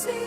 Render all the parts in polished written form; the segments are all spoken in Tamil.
ஐபிசி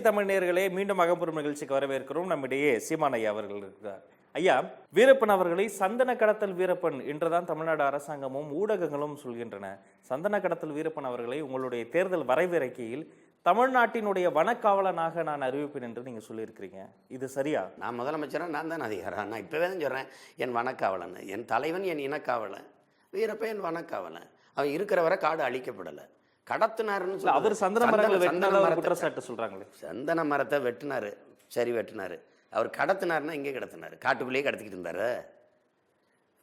தமிழ் நேயர்களே, மீண்டும் அகம்புறம் நிகழ்ச்சிக்கு வரவேற்கிறோம். நம்மிடையே சீமான் ஐயா அவர்கள் இருக்கிறார். ஐயா, வீரப்பன் அவர்களை சந்தன கடத்தல் வீரப்பன் என்றுதான் தமிழ்நாடு அரசாங்கமும் ஊடகங்களும் சொல்கின்றன. சந்தன கடத்தல் வீரப்பன் அவர்களை உங்களுடைய தேர்தல் வரைவிறக்கையில் தமிழ்நாட்டினுடைய வனக்காவலனாக நான் அறிவிப்பேன் என்று நீங்க சொல்லியிருக்கிறீங்க. இது சரியா? நான் முதலமைச்சராக நான் தான் அதிகாரம். நான் இப்போவே தான் சொல்கிறேன், என் வனக்காவலன், என் தலைவன், என் இனக்காவலன். வீரப்பன் என் வனக்காவலன். அவன் இருக்கிற வரை காடு அழிக்கப்படலை. கடத்தினாருன்னு சொல்லி அவர் சந்தன மரத்தை சொல்றாங்களே. சந்தன மரத்தை வெட்டினாரு, சரி வெட்டினாரு. அவர் கடத்தினாருன்னா இங்கே கடத்தினாரு, காட்டுக்குள்ளேயே கடத்திக்கிட்டு இருந்தாரு.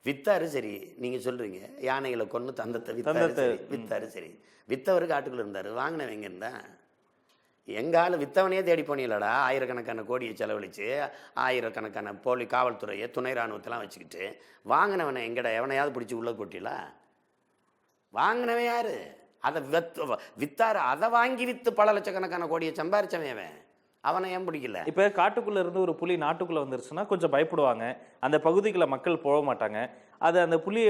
வித்தாரு, சரி நீங்க சொல்றீங்க யானைகளை கொண்டு தந்தத்தை வித்தாரு, சரி வித்தவர் காட்டுக்குள்ள இருந்தாரு. வாங்கினவங்க இருந்தா எங்க ஆளு வித்தவனையே தேடி போனீங்களடா. ஆயிரக்கணக்கான கோடியை செலவழிச்சு ஆயிரக்கணக்கான போலி காவல்துறையை துணை இராணுவத்தெல்லாம் வச்சுக்கிட்டு வாங்கினவனை எங்கடா எவனையாவது பிடிச்சி உள்ள போட்டியில? வாங்கினவன் யாரு? அதை வித்தாரு. அதை வாங்கி வித்து பல லட்சக்கணக்கான கோடியை சம்பாரிச்சவன் அவனை ஏன் பிடிக்கல? இப்ப காட்டுக்குள்ள இருந்து ஒரு புலி நாட்டுக்குள்ள வந்துருச்சுன்னா கொஞ்சம் பயப்படுவாங்க. அந்த பகுதிக்குள்ள மக்கள் போக மாட்டாங்க. அது அந்த புலி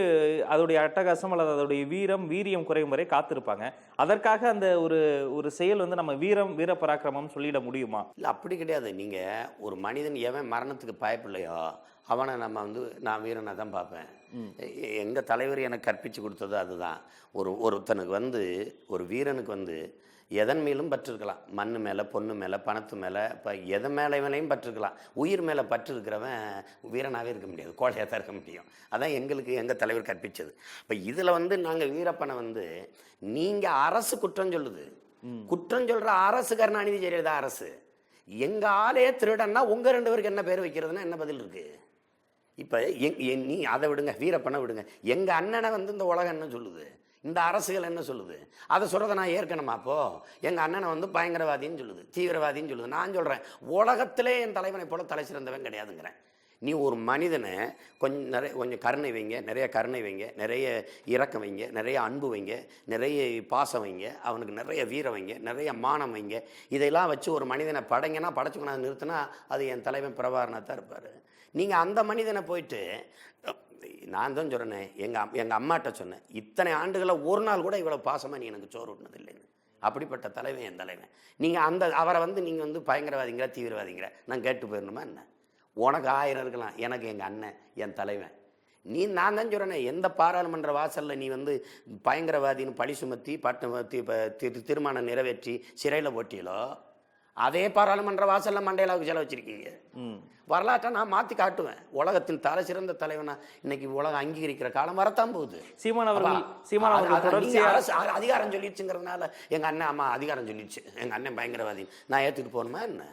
அதோடைய அட்டகாசம் அல்லது அதோடைய வீரியம் குறையும் வரை காத்திருப்பாங்க. அதற்காக அந்த ஒரு செயல் வந்து நம்ம வீர பராக்கிரமம் சொல்லிட முடியுமா? இல்லை, அப்படி கிடையாது. நீங்க ஒரு மனிதன் எவன் மரணத்துக்கு பயப்பில்லையோ அவனை நம்ம வந்து நான் வீரனை தான் பார்ப்பேன். எங்கள் தலைவர் எனக்கு கற்பித்து கொடுத்தது அதுதான். ஒருத்தனுக்கு வந்து ஒரு வீரனுக்கு வந்து எதன் மேலும் பற்றிருக்கலாம். மண்ணு மேலே, பொண்ணு மேலே, பணத்து மேலே, இப்போ எதன் மேலே வேலையும் பற்றிருக்கலாம். உயிர் மேலே பற்று இருக்கிறவன் வீரனாகவே இருக்க முடியாது, கோழையாக தான் இருக்க முடியும். அதான் எங்களுக்கு எங்கள் தலைவர் கற்பித்தது. இப்போ இதில் வந்து நாங்கள் வீரப்பனை வந்து நீங்கள் அரசு குற்றம் சொல்லுது, குற்றம் சொல்கிற அரசு கருணாநிதி ஜெயலலிதா அரசு. எங்கள் ஆளே திருடன்னா உங்கள் 2 பேருக்கு என்ன பேர் வைக்கிறதுனா என்ன பதில் இருக்குது? இப்போ நீ அதை விடுங்க, வீரப்பனை விடுங்க. எங்கள் அண்ணனை வந்து இந்த உலகம் என்ன சொல்லுது, இந்த அரசுகள் என்ன சொல்லுது? அதை சொல்கிறத நான் ஏற்கனமா? அப்போது எங்கள் அண்ணனை வந்து பயங்கரவாதின்னு சொல்லுது, தீவிரவாதின்னு சொல்லுது. நான் சொல்கிறேன், உலகத்திலே என் தலைவனை போல தலை சிறந்தவன் கிடையாதுங்கிறேன். நீ ஒரு மனிதனை கொஞ்சம் கருணை வைங்க, நிறைய கருணை வைங்க, நிறைய இரக்கம் வைங்க, நிறைய அன்பு வைங்க, நிறைய பாசம் வைங்க, அவனுக்கு நிறைய வீரம் வைங்க, நிறைய மானம் வைங்க. இதெல்லாம் வச்சு ஒரு மனிதனை படைங்கன்னா படைச்சுக்கணும் நிறுத்தினா அது என் தலைவன் பிரபாகரனாக தான் இருப்பார். நீங்கள் அந்த மனிதனை போயிட்டு, நான் தான் சொல்கிறேன், எங்கள் அம்மாட்ட சொன்னேன், இத்தனை ஆண்டுகளில் ஒரு நாள் கூட இவ்வளோ பாசமாக நீ எனக்கு சோறு விட்னது இல்லைன்னு. அப்படிப்பட்ட தலைவன் என் தலைவன். நீங்கள் அவரை வந்து நீங்கள் வந்து பயங்கரவாதிங்கிற தீவிரவாதிங்கிற நான் கேட்டு போயிடணுமா என்ன? உனக்கு 1000 இருக்கலாம், எனக்கு எங்கள் அண்ணன் என் தலைவன். நான் தான் சொல்கிறேன், எந்த பாராளுமன்ற வாசலில் நீ வந்து பயங்கரவாதின்னு பழி சுமத்தி தீர்மானம் நிறைவேற்றி சிறையில் போட்டியலோ அதே பாராளுமன்ற வாசலில் மண்டையிலாவுக்கு செலவு வச்சிருக்கீங்க. வரலாற்றை நான் மாற்றி காட்டுவேன். உலகத்தின் தலை சிறந்த தலைவனா இன்னைக்கு உலகம் அங்கீகரிக்கிற காலம் வரத்தான் போகுது. அரசு அதிகாரம் சொல்லிடுச்சுங்கிறதுனால எங்கள் அண்ணன் அம்மா அதிகாரம் சொல்லிடுச்சு, எங்கள் அண்ணன் பயங்கரவாதி நான் ஏற்றுட்டு போகணுமா என்ன?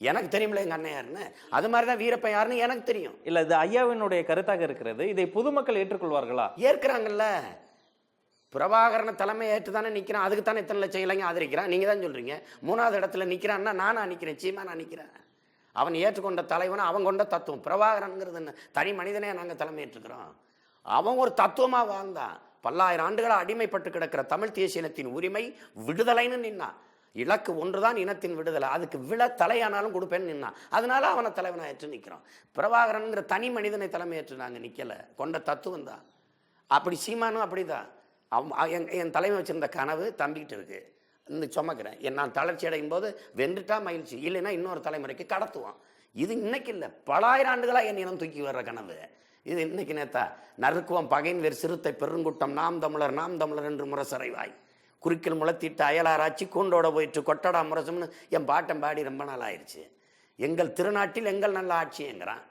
எனக்கு தெரியுமில்ல எங்கள் அண்ணன் யாருன்னு. அது மாதிரி தான் வீரப்பன் யாருன்னு எனக்கு தெரியும். இல்லை, இது ஐயாவினுடைய கருத்தாக இருக்கிறது. இதை பொதுமக்கள் ஏற்றுக்கொள்வார்களா? ஏற்கிறாங்கல்ல. பிரபாகரனை தலைமை ஏற்று தானே நிற்கிறான். அதுக்கு தானே இத்தனை லட்சம் இளைஞர் ஆதரிக்கிறான். நீங்கள் தான் சொல்கிறீங்க 3வது இடத்துல நிற்கிறான்னா நானா நிற்கிறேன், சீமா நான் நிற்கிறேன். அவன் ஏற்றுக்கொண்ட தலைவனை அவன் கொண்ட தத்துவம். பிரபாகரனுங்கிறது என்ன? தனி மனிதனே நாங்கள் தலைமை ஏற்றுக்கிறோம். அவன் ஒரு தத்துவமாக வாழ்ந்தான். பல்லாயிரம் ஆண்டுகளாக அடிமைப்பட்டு கிடக்கிற தமிழ் தேசிய இனத்தின் உரிமை விடுதலைன்னு நின்னான். இலக்கு ஒன்றுதான், இனத்தின் விடுதலை. அதுக்கு தலையானாலும் கொடுப்பேன்னு நின்னான். அதனால அவனை தலைவனை ஏற்று நிற்கிறோம். பிரபாகரனுங்கிற தனி மனிதனை தலைமை ஏற்று நாங்கள் நிற்கலை, கொண்ட தத்துவம் தான். அப்படி சீமானும் அப்படிதான். என் தலைமை வச்சிருந்த கனவு தம்பிக்கிட்டு இருக்கு. இன்னைக்கு சுமக்கிறேன், நான் தளர்ச்சி அடையும் போது வென்றுட்டா மகிழ்ச்சி, இல்லைன்னா இன்னொரு தலைமுறைக்கு கடத்துவான். இது இன்னைக்கு இல்லை, பலாயிரம் ஆண்டுகளாக என் இனம் தூக்கி வர்ற கனவு. இது இன்னைக்கு நேத்தா நறுக்குவம் பகையின் வேறு சிறுத்தை பெருங்கூட்டம் நாம் தமிழர் என்று முரசறைவாய் குறுக்கில் முளத்திட்டு அயலாராய்ச்சி கூண்டோட போயிட்டு கொட்டடா முரசம்னு என் பாட்டம் பாடி ரொம்ப நாள் ஆயிடுச்சு. எங்கள் திருநாட்டில் எங்கள் நல்ல ஆட்சிங்கிறான்.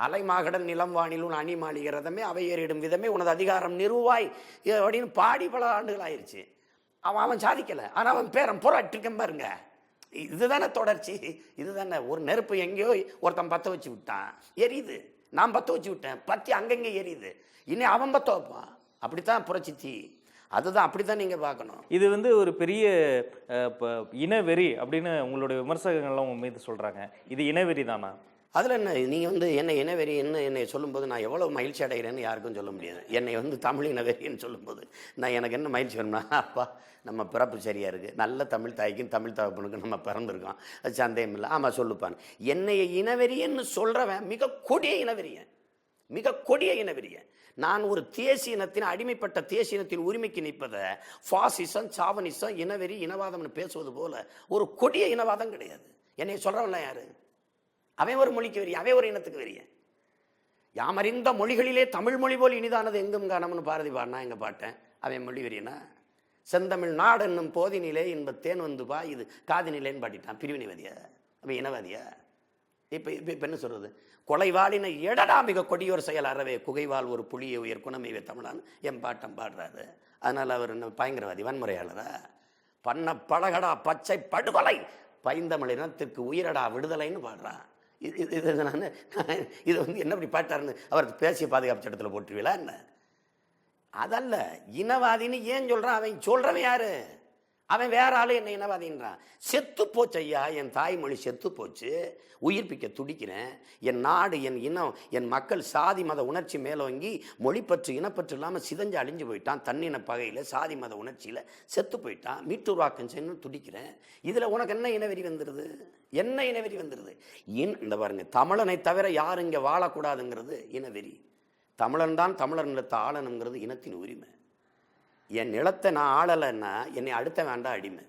அலைமாகடன் நிலம் வானிலும் அணி மாளிகிறதமே அவை ஏறிடும் விதமே உனது அதிகாரம் நிறுவாய் அப்படின்னு பாடி பல ஆண்டுகள் ஆயிடுச்சு. அவன் சாதிக்கலை. ஆனால் அவன் பேரன் போராட்டிருக்கேன் பாருங்க. இதுதானே தொடர்ச்சி. இதுதானே ஒரு நெருப்பு எங்கேயோ ஒருத்தன் பற்ற வச்சு விட்டான், எரியுது. நான் பற்ற வச்சு விட்டேன், பற்றி அங்கங்கே எரியுது. இன்னும் அவன் பற்ற வைப்பான். அப்படித்தான் புரட்சி. அதுதான், அப்படித்தான் நீங்கள் பார்க்கணும். இது வந்து ஒரு பெரிய இனவெறி அப்படின்னு உங்களுடைய விமர்சகங்கள்லாம் உங்க மீது சொல்கிறாங்க. இது இனவெறி தானா? அதில் என்ன நீங்கள் வந்து என்னை இனவெறி என்னை சொல்லும்போது நான் எவ்வளோ மகிழ்ச்சி அடைகிறேன்னு யாருக்கும் சொல்ல முடியாது. என்னை வந்து தமிழ் இனவெறின்னு சொல்லும்போது நான் எனக்கு என்ன மகிழ்ச்சி வேணும்னா, அப்பா நம்ம பிறப்பு சரியாக இருக்குது, நல்ல தமிழ் தாய்க்கும் தமிழ் தகப்பனுக்கும் நம்ம பிறந்திருக்கோம், அது சந்தேகம் இல்லை, ஆமாம் சொல்லுப்பான். என்னைய இனவெறியன்னு சொல்கிறவன் மிக கொடிய இனவெறியன், மிக கொடிய இனவெறியன். நான் ஒரு தேசிய இனத்தின் அடிமைப்பட்ட தேசிய இனத்தின் உரிமைக்கு நிற்பதை ஃபாசிசம், சாவனிசம், இனவெறி, இனவாதம்னு பேசுவது போல ஒரு கொடிய இனவாதம் கிடையாது. என்னை சொல்கிறவன்லாம் யாரு? அவன் ஒரு மொழிக்கு வெறியன், அவன் ஒரு இனத்துக்கு வெறியன். யாமறிந்த மொழிகளிலே தமிழ் மொழி போல் இனிதானது எங்கும் காணம்னு பாரதி பாடினா எங்க பாட்டேன். அவன் மொழி வெறியனா? செந்தமிழ் நாடு என்னும் போதினிலே இன்பத்தேன் வந்து பா இது காதினிலேன்னு பாடிட்டான். பிரிவினைவாதியா? அவன் இனவாதியா? இப்ப என்ன சொல்றது? கொலைவாளின எடடா மிக கொடியோர் செயல் அறவே குகைவால் ஒரு புலியை உயர் குணமைவே தமிழான்னு என் பாட்டம் பாடுறாரு. அதனால அவர் என்ன பயங்கரவாதி, வன்முறையாளரா? பண்ண பழகடா பச்சை படுகொலை பைந்தமிழ் இனத்திற்கு உயிரடா விடுதலைன்னு பாடுறான். இது நான் இதை வந்து என்ன இப்படி பாட்டாருன்னு அவர் தேசிய பாதுகாப்பு சட்டத்தில் போட்டுருவீங்களா என்ன? அதல்ல, இனவாதின்னு ஏன் சொல்றான்? அவன் சொல்றவன் யாரு? அவன் வேற ஆளு என்ன இனவாதின்றான். செத்து போச்சு ஐயா, என் தாய்மொழி செத்து போச்சு, உயிர்ப்பிக்க துடிக்கிறேன். என் நாடு, என் இனம், என் மக்கள் சாதி மத உணர்ச்சி மேலோங்கி மொழிப்பற்று இனப்பற்று இல்லாமல் சிதஞ்சு அழிஞ்சு போயிட்டான். தன்னின பகையில் சாதி மத உணர்ச்சியில் செத்து போயிட்டான். மீட்டுருவாக்கம் செய்யணும்னு துடிக்கிறேன். இதில் உனக்கு என்ன இனவெறி வந்துடுது? என்ன இனவெறி வந்துடுது? இந்த பாருங்க, தமிழனை தவிர யார் இங்கே வாழக்கூடாதுங்கிறது இனவெறி. தமிழன் தான் தமிழர் நிலத்தை ஆளணுங்கிறது இனத்தின் உரிமை. என் நிலத்தை நான் ஆளலைன்னா என்னை அடுத்த வேண்டாம் அடிமை.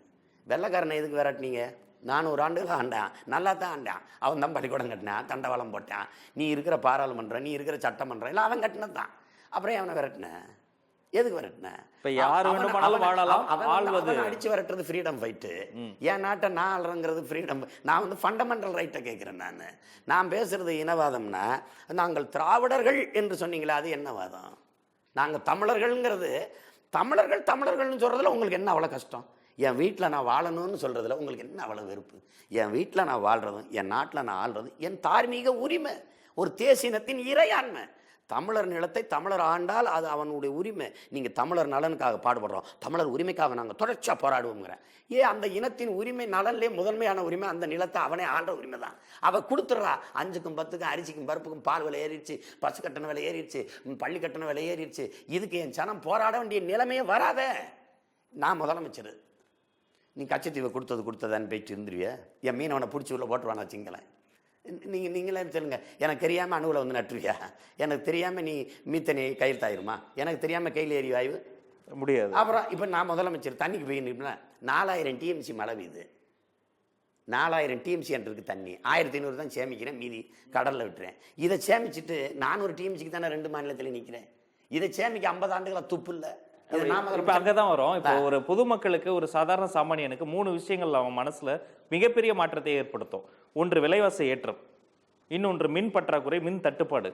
வெள்ளைக்காரனை எதுக்கு விரட்டினீங்க? 400 ஆண்டுகள் ஆண்டான், நல்லா தான் ஆண்டான். அவன் தான் பள்ளிக்கூடம் கட்டினான், தண்டவாளம் போட்டான். நீ இருக்கிற பாராளுமன்றம், நீ இருக்கிற சட்டமன்றம் எல்லாம் அவன் கட்டினது தான். அப்புறம் அவனை விரட்டின? எதுக்கு விரட்டின? இப்ப யார் வேண்டுமானாலும் வாழலாம், ஆள்வது அடிச்சு விரட்டுறது ஃப்ரீடம் ஃபைட்டு. என் நாட்டை நான் ஆளுறங்கிறது ஃப்ரீடம். நான் வந்து ஃபண்டமெண்டல் ரைட்டை கேட்குறேன். நான் பேசுறது இனவாதம்னா, நாங்கள் திராவிடர்கள் என்று சொன்னீங்களே, அது என்ன வாதம்? நாங்கள் தமிழர்கள்ங்கிறது, தமிழர்கள்னு சொல்றதுல உங்களுக்கு என்ன அவ்வளோ கஷ்டம்? என் வீட்டில் நான் வாழணும்னு சொல்றதுல உங்களுக்கு என்ன அவ்வளோ வெறுப்பு? என் வீட்டில் நான் வாழ்றதும் என் நாட்டில் நான் ஆள்றதும் என் தார்மீக உரிமை, ஒரு தேசியத்தின் இறையாண்மை. தமிழர் நிலத்தை தமிழர் ஆண்டால் அது அவனுடைய உரிமை. நீங்கள் தமிழர் நலனுக்காக பாடுபடுறோம், தமிழர் உரிமைக்காக நாங்கள் தொடர்ச்சியாக போராடுவோங்கிறேன். அந்த இனத்தின் உரிமை நலன்லேயே முதன்மையான உரிமை அந்த நிலத்தை அவனே ஆண்ட உரிமை தான். அவள் கொடுத்துட்றா. 5க்கும் 10க்கும் அரிசிக்கும் பருப்புக்கும் பால் விலை ஏறிடுச்சு, பசு கட்டண விலை ஏறிடுச்சு, பள்ளி கட்டண விலை ஏறிடுச்சு. இதுக்கு என் சனம் போராட வேண்டிய நிலைமையே வராத. நான் முதலமைச்சர், நீ கச்சத்தீவை கொடுத்ததான்னு போயிட்டு இருந்துருவிய? என் மீனவனை பிடிச்சி உள்ள போட்டுருவானா வச்சுங்களேன். நீங்களே சொல்லுங்க, எனக்கு தெரியாமல் அணுவில் வந்து நட்டுருவியா? எனக்கு தெரியாமல் நீ மீத்தனி கையில் தாயிருமா? எனக்கு தெரியாமல் கையில் ஏறி வாய்வு முடியாது. அப்புறம் இப்போ நான் முதலமைச்சர், தண்ணிக்கு போய் நிற்பேன். 4000 டிஎம்சி மழை பெய்யுது, 4000 டிஎம்சி இருக்கு தண்ணி. 1500 தான் சேமிக்கிறேன், மீதி கடலில் விட்டுறேன். இதை சேமிச்சுட்டு 400 டிஎம்சிக்கு தானே 2 மாநிலத்தில் நிற்கிறேன். இதை சேமிக்க 50 ஆண்டுகளாக துப்பு இல்லை. இப்ப அங்கதான் வரும். இப்போ ஒரு பொதுமக்களுக்கு, ஒரு சாதாரண சாமானியனுக்கு 3 விஷயங்கள் அவன் மனசுல மிகப்பெரிய மாற்றத்தை ஏற்படுத்தும். ஒன்று விலைவாசி ஏற்றம், இன்னொன்று மின் பற்றாக்குறை, மின் தட்டுப்பாடு,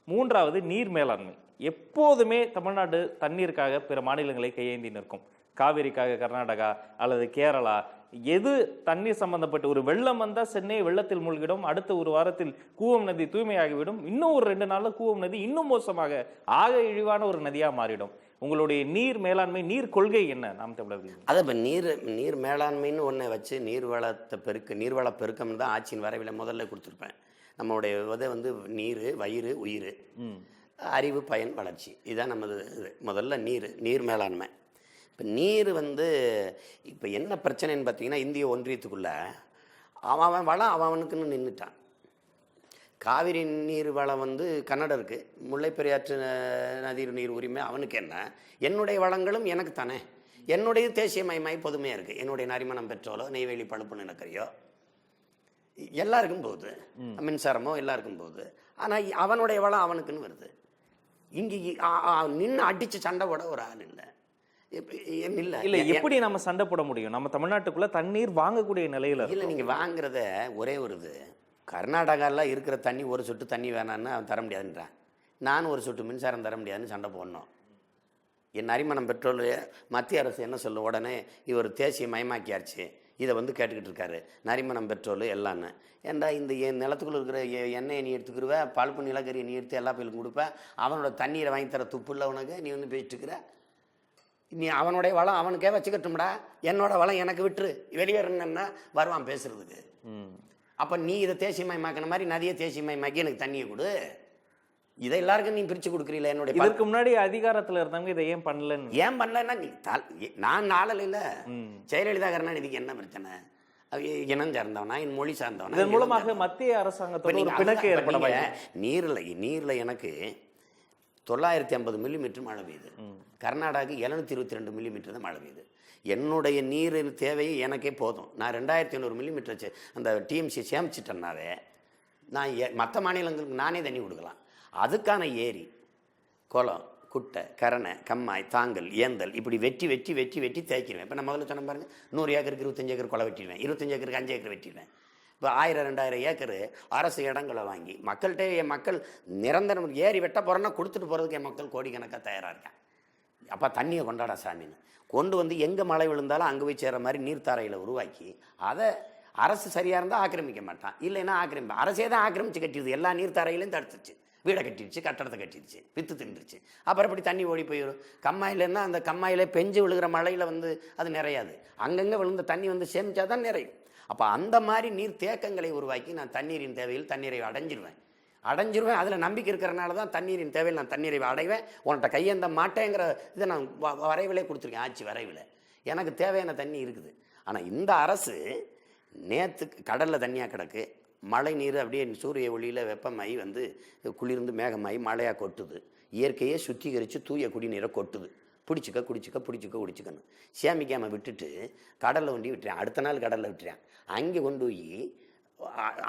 3வது நீர் மேலாண்மை. எப்போதுமே தமிழ்நாடு தண்ணீருக்காக பிற மாநிலங்களை கையேந்தி நிற்கும். காவிரிக்காக கர்நாடகா அல்லது கேரளா, எது தண்ணீர் சம்பந்தப்பட்ட ஒரு வெள்ளம் வந்தா சென்னை வெள்ளத்தில் மூழ்கிடும், அடுத்த ஒரு வாரத்தில் கூவம் நதி தூய்மையாகிவிடும், இன்னும் ஒரு 2 நாள்ல கூவம் நதி இன்னும் மோசமாக ஆக இழிவான ஒரு நதியா மாறிடும். உங்களுடைய நீர் மேலாண்மை, நீர் கொள்கை என்ன நாம் தமிழர்கள்? அதை இப்போ நீர் மேலாண்மைன்னு ஒன்றை வச்சு நீர்வள பெருக்கம்னு தான் ஆட்சியின் வரைவில் முதல்ல கொடுத்துருப்பேன். நம்மளுடைய இதை வந்து நீர், வயிறு, உயிர், அறிவு, பயன், வளர்ச்சி, இதுதான் நமது இது. முதல்ல நீர் மேலாண்மை. இப்போ நீர் வந்து இப்போ என்ன பிரச்சனைன்னு பார்த்தீங்கன்னா, இந்திய ஒன்றியத்துக்குள்ள அவன் வளம் அவனுக்குன்னு நின்றுட்டான். காவிரி நீர் வளம் வந்து கன்னடருக்கு, முல்லை பெரியாற்று நீர் உரிமை அவனுக்கு என்ன? என்னுடைய வளங்களும் எனக்கு தானே. என்னுடைய தேசியமயமாய் பொதுமையாக இருக்குது. என்னுடைய நரிமணம் பெட்ரோலோ நெய்வேலி பழுப்பு நிலக்கரியோ எல்லாருக்கும் போகுது, மின்சாரமோ எல்லாருக்கும் போகுது. ஆனால் அவனுடைய வளம் அவனுக்குன்னு வருது. இங்கே நின்று அடித்து சண்டை போட ஒரு ஆள் இல்லை. இல்ல, எப்படி நம்ம சண்டை போட முடியும்? நம்ம தமிழ்நாட்டுக்குள்ள தண்ணீர் வாங்கக்கூடிய நிலையில இல்லை. நீங்கள் வாங்குறத ஒரே ஒரு இது, கர்நாடகாவில் இருக்கிற தண்ணி ஒரு சொட்டு தண்ணி வேணான்னு அவன் தர முடியாதுன்றான். நான் ஒரு சொட்டு மின்சாரம் தர முடியாதுன்னு சண்டை போடணும். என் நரிமணம் பெட்ரோல் மத்திய அரசு என்ன சொல்லும்? உடனே இவர் தேசிய மயமாக்கியாச்சு, இதை வந்து கேட்டுக்கிட்டு இருக்காரு, நரிமணம் பெட்ரோல் எல்லான்னு. ஏன்டா இந்த என் நிலத்துக்குள்ள இருக்கிற எண்ணெயை நீ எடுத்துக்கிடுவ, பழுப்பு நிலக்கரியை நீ எடுத்து எல்லா பேருக்கும் கொடுப்ப, அவனோட தண்ணீரை வாங்கி தர துப்பு இல்லை உனக்கு, நீ வந்து பேசிட்டு இருக்கிற. நீ அவனுடைய வளம் அவனுக்கே வச்சுக்கட்டும்டா, என்னோட வளம் எனக்கு விட்டுரு, வெளியேறணுன்னா வருவான் பேசுறதுக்கு. அப்போ நீ இதை தேசியமயமாக்கின மாதிரி நதியை தேசியமயமாக்கி எனக்கு தண்ணியை கொடு. இதை எல்லாருக்கும் நீ பிரித்து கொடுக்குறீல. என்னுடைய இதற்கு முன்னாடி அதிகாரத்தில் இருந்தவங்க இதை ஏன் பண்ணலன்னு? ஏன் பண்ணலன்னா நீ நான் ஆளலைல. ஜெயலலிதா கருணாநிதிக்கு என்ன பிரச்சனை? இனம் சார்ந்தவனா, என் மொழி சார்ந்தவனா? இதன் மூலமாக மத்திய அரசாங்கத்தோட ஒரு பிணக்கு ஏற்பட நீரில் எனக்கு 950 மில்லிமீட்டர் மழை பெய்யுது. கர்நாடகாவுக்கு 722 மில்லிமீட்டர் தான் மழை பெய்யுது. என்னுடைய நீரின் தேவையை எனக்கே போதும். நான் 2500 மில்லிமீட்டர் அந்த டிஎம்சி சேமிச்சிட்டேன்னாவே நான் மற்ற மாநிலங்களுக்கு நானே தண்ணி கொடுக்கலாம். அதுக்கான ஏரி, குளம், குட்டை, கரணை, கம்மாய், தாங்கல், ஏந்தல் இப்படி வெட்டி வெட்டி வெட்டி வெட்டி தேய்க்கிறேன். இப்போ நான் முதல்ல சொன்ன பாருங்க, 100 ஏக்கருக்கு 25 ஏக்கர் குளம் வெட்டிடுவேன், 25 ஏக்கருக்கு 5 ஏக்கர் வெட்டிடுவேன். இப்போ 1000-2000 ஏக்கரு அரசு இடங்களை வாங்கி மக்கள்கிட்ட என் மக்கள் நிரந்தரம் ஏரி வெட்ட போகிறேன்னா கொடுத்துட்டு போகிறதுக்கு என் மக்கள் கோடிக்கணக்காக தயாராக இருக்கேன். அப்போ தண்ணியை கொண்டாட சாமின்னு கொண்டு வந்து எங்கே மழை விழுந்தாலும் அங்கே போய் சேர மாதிரி நீர்த்தாரையில் உருவாக்கி அதை அரசு சரியாக இருந்தால் ஆக்கிரமிக்க மாட்டான், இல்லைன்னா ஆக்கிரமிப்பேன். அரசே தான் ஆக்கிரமிச்சு கட்டிடுது, எல்லா நீர்த்தாரையிலையும் தடுத்துச்சு, வீடை கட்டிடுச்சு, கட்டடத்தை கட்டிடுச்சு, வித்து தின்றுச்சு. அப்புறம் இப்படி தண்ணி ஓடி போயிடும். கம்மாயிலன்னா அந்த கம்மாயில் பெஞ்சு விழுகிற மழையில் வந்து அது நிறையாது, அங்கங்கே விழுந்த தண்ணி வந்து சேமிச்சா தான் நிறையும். அப்போ அந்த மாதிரி நீர் தேக்கங்களை உருவாக்கி நான் தண்ணீரின் தேவையில் தண்ணீரை அடைஞ்சிருவேன். அதில் நம்பிக்கை இருக்கிறனால தான் தண்ணீரின் தேவையில் நான் தண்ணீரை அடைவேன். உன்கிட்ட கையேந்த மாட்டேங்கிற இதை நான் வரைவிலே கொடுத்துருக்கேன். ஆட்சி வரைவில் எனக்கு தேவையான தண்ணி இருக்குது. ஆனால் இந்த அரசு நேற்று கடலில் தண்ணியாக கிடக்கு, மழை நீர் அப்படியே சூரிய ஒளியில் வெப்பமாகி வந்து குளிர்ந்து மேகமாகி மழையாக கொட்டுது. இயற்கையை சுத்திகரித்து தூய குடிநீரை கொட்டுது. பிடிச்சிக்க குடிச்சிக்க பிடிச்சிக்க குடிச்சிக்கணும். சேமிக்காமல் விட்டுட்டு கடலில் கொண்டு விட்டுறேன். அடுத்த நாள் கடலில் விட்டுறேன். அங்கே கொண்டு போய்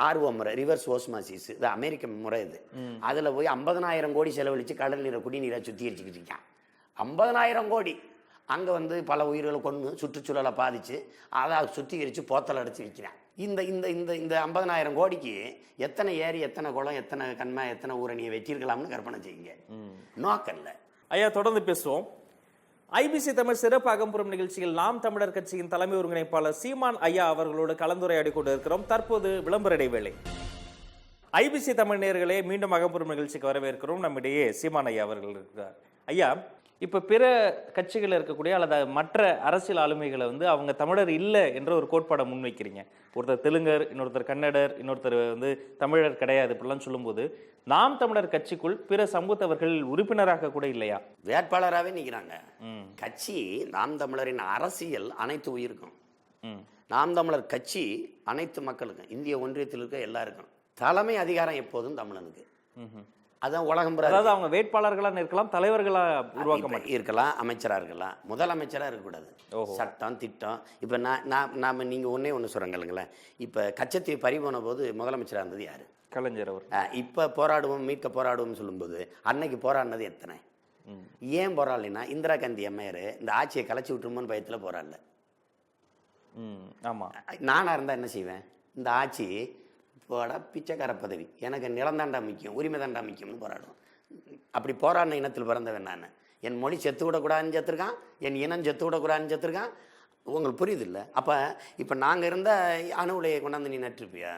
ஆர்வ முறை, ரிவர்ஸ் ஓஸ்மாசிஸ், இது அமெரிக்க முறை. இது அதில் போய் 50,000 கோடி செலவழித்து கடல் நீரை குடிநீரை சுத்திகரிச்சுக்கிட்டு இருக்கான். 50,000 கோடி அங்கே வந்து பல உயிர்களை கொண்டு சுற்றுச்சூழலை பாதித்து அதை சுத்திகரித்து போத்தல் அடித்து விற்கிறான். இந்த இந்த இந்த இந்த 50,000 கோடிக்கு எத்தனை ஏரி, எத்தனை குளம், எத்தனை கண்மா, எத்தனை ஊரணியை வெட்டியிருக்கலாம்னு கற்பனை செய்யுங்க. நோக்கல்ல. ஐயா, தொடர்ந்து பேசுவோம். ஐபிசி தமிழ் சிறப்பு அகம்புறம் நிகழ்ச்சியில் நாம் தமிழர் கட்சியின் தலைமை ஒருங்கிணைப்பாளர் சீமான் ஐயா அவர்களோடு கலந்துரையாடி கொண்டிருக்கிறோம். தற்போது விளம்பர இடைவேளை. ஐபிசி தமிழ் நேயர்களே, மீண்டும் அகம்புறம் நிகழ்ச்சிக்கு வரவேற்கிறோம். நம்மிடையே சீமான் ஐயா அவர்கள் இருக்கிறார். ஐயா, இப்ப பிற கட்சிகள் இருக்கக்கூடிய அல்லது மற்ற அரசியல் ஆளுமைகளை வந்து அவங்க தமிழர் இல்லை என்ற ஒரு கோட்பாடை முன்வைக்கிறீங்க. ஒருத்தர் தெலுங்கர், இன்னொருத்தர் கன்னடர், இன்னொருத்தர் வந்து தமிழர் கிடையாது இப்படிலாம் சொல்லும்போது, நாம் தமிழர் கட்சிக்குள் பிற சமூகத்தவர்கள் உறுப்பினராக கூட இல்லையா? வேட்பாளராகவே நிற்கிறாங்க. கட்சி நாம் தமிழரின் அரசியல் அனைத்து உயிருக்கும். நாம் தமிழர் கட்சி அனைத்து மக்களுக்கும், இந்திய ஒன்றியத்தில் இருக்க எல்லாருக்கும். தலைமை அதிகாரம் எப்போதும் தமிழனுக்கு. அதான் உலகம். அதாவது அவங்க வேட்பாளர்களாக இருக்கலாம், தலைவர்களா உருவாக்க இருக்கலாம், அமைச்சராக இருக்கலாம், முதலமைச்சராக இருக்கக்கூடாது. சட்டம் திட்டம். இப்போ நாம் நீங்கள் ஒன்று சொல்கிறேங்களேன். இப்போ கச்சத்தீவு பறிபோன போது முதலமைச்சராக இருந்தது யார்? கலைஞர் அவர். இப்போ போராடுவோம், மீட்க போராடுவோம் சொல்லும்போது அன்னைக்கு போராடினது எத்தனை? ஏன் போராடலைன்னா இந்திரா காந்தி அம்மையார் இந்த ஆட்சியை கலைச்சி விட்டுருமோன்னு பயத்தில் போராடல. ஆமாம். நானாக இருந்தால் என்ன செய்வேன்? இந்த ஆட்சி போட பிச்சைக்கார பதவி, எனக்கு நிலந்தாண்டா முக்கியம், உரிமை தாண்டா முக்கியம்னு போராடுவோம். அப்படி போராடின இனத்தில் பிறந்தவன் நான். என் மொழி செத்து விடக்கூடாதுன்னு செத்துருக்கான், என் இனம் செத்து விடக்கூடாதுன்னு செத்துருக்கான். உங்களுக்கு புரியுது இல்லை? அப்போ இப்போ நாங்கள் இருந்த அணு உலையை கொண்டாந்து நீ நட்டுருப்பியா?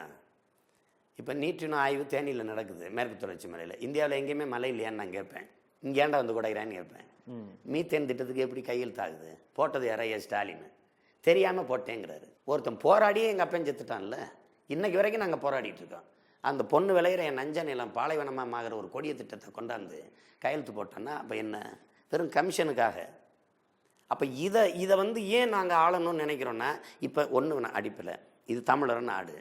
இப்போ நீற்றின ஆய்வு தேனியில் நடக்குது, மேற்கு தொடர்ச்சி மலையில். இந்தியாவில் எங்கேயுமே மலை இல்லையான்னு நான் கேட்பேன். இங்கே ஏன்டா வந்து குடைகிறான்னு கேட்பேன். மீத்தேன் திட்டத்துக்கு எப்படி கையெழுத்தாகுது? போட்டது யாரையா? ஸ்டாலின். தெரியாமல் போட்டேங்கிறாரு. ஒருத்தன் போராடியே எங்கள் அப்பன் செத்துட்டான்ல. இன்னைக்கு வரைக்கும் நாங்கள் போராடிட்டு இருக்கோம். அந்த பொண்ணு விளையிற என் நஞ்ச நிலம் பாலைவனமாக ஆகிற ஒரு கொடிய திட்டத்தை கொண்டாந்து கையெழுத்து போட்டோன்னா அப்போ என்ன? வெறும் கமிஷனுக்காக. அப்போ இதை வந்து ஏன் நாங்கள் ஆளணும்னு நினைக்கிறோன்னா, இப்போ ஒன்று அடிப்பில் இது தமிழர் நாடு,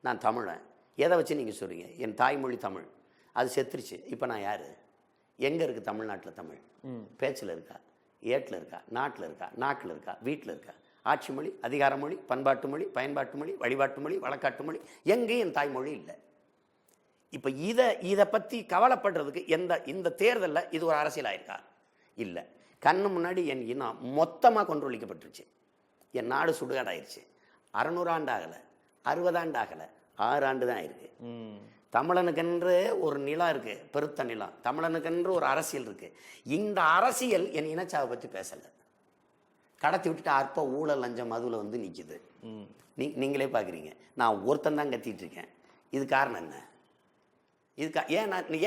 நான் தமிழன். எதை வச்சு நீங்கள் சொல்கிறீங்க? என் தாய்மொழி தமிழ், அது செத்துருச்சு. இப்போ நான் யார்? எங்கே இருக்குது தமிழ்நாட்டில் தமிழ்? பேச்சில் இருக்கா? ஏட்டில் இருக்கா? நாட்டில் இருக்கா? நாக்கில் இருக்கா? வீட்டில் இருக்கா? ஆட்சி மொழி, அதிகார மொழி, பண்பாட்டு மொழி, பயன்பாட்டு மொழி, வழிபாட்டு மொழி, வழக்காட்டு மொழி, எங்கேயும் என் தாய்மொழி இல்லை. இப்போ இதை பற்றி கவலைப்படுறதுக்கு இந்த தேர்தலில் இது ஒரு அரசியல் ஆயிருக்கா? இல்லை. கண்ணு முன்னாடி என் இனம் மொத்தமாக கொன்றொழிக்கப்பட்டுருச்சு. என் நாடு சுடுகாடாயிருச்சு. 600 ஆண்டு ஆகலை, 60 ஆண்டு ஆகலை, 6 ஆண்டு தான் ஆயிருக்கு. தமிழனுக்கென்று ஒரு நிலம் இருக்குது, பெருத்த நிலம். தமிழனுக்கென்று ஒரு அரசியல் இருக்குது. இந்த அரசியல் என் இனச்சாவை பற்றி பேசலை. கடத்தி விட்டுட்டு அற்ப ஊழல் லஞ்சம் மதுவில் வந்து நிற்கிது. நீங்களே பார்க்குறீங்க. நான் ஒருத்தன் தான் கத்திட்டு இருக்கேன். இது காரணம் என்ன?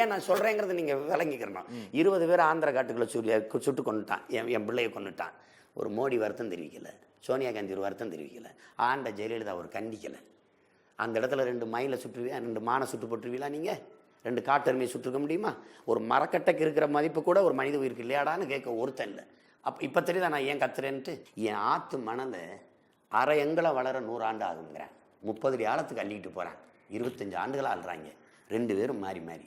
ஏன் நான் சொல்கிறேங்கிறத நீங்கள் விளங்கிக்கிறணும். 20 பேர் ஆந்திர காட்டுக்குள்ளே சுட்டு கொண்டுட்டான். என் பிள்ளையை கொண்டுட்டான். ஒரு மோடி வருத்தம் தெரிவிக்கலை, சோனியா காந்தி ஒரு வருத்தம் தெரிவிக்கலை, ஆண்ட ஜெயலலிதா ஒரு கண்டிக்கலை. அந்த இடத்துல 2 மயிலை சுற்றுவீங்க, 2 மானை சுட்டு போட்டுருவீங்களா நீங்கள்? 2 காட்டெருமையை சுட்டுருக்க முடியுமா? ஒரு மரக்கட்டைக்கு இருக்கிற மதிப்பு கூட ஒரு மனித உயிருக்கு இல்லையாடான்னு கேட்க ஒருத்தன் இல்லை. அப்போ இப்போ தெரியுதா நான் ஏன் கத்துறேன்ட்டு? என் ஆற்று மணலை அரை எங்களை வளர 100 ஆண்டு ஆகுங்கிறேன். 30 அடி ஆழத்துக்கு அள்ளிக்கிட்டு போகிறேன். 25 ஆண்டுகளாக ஆள்றாங்க 2 பேரும் மாறி மாறி.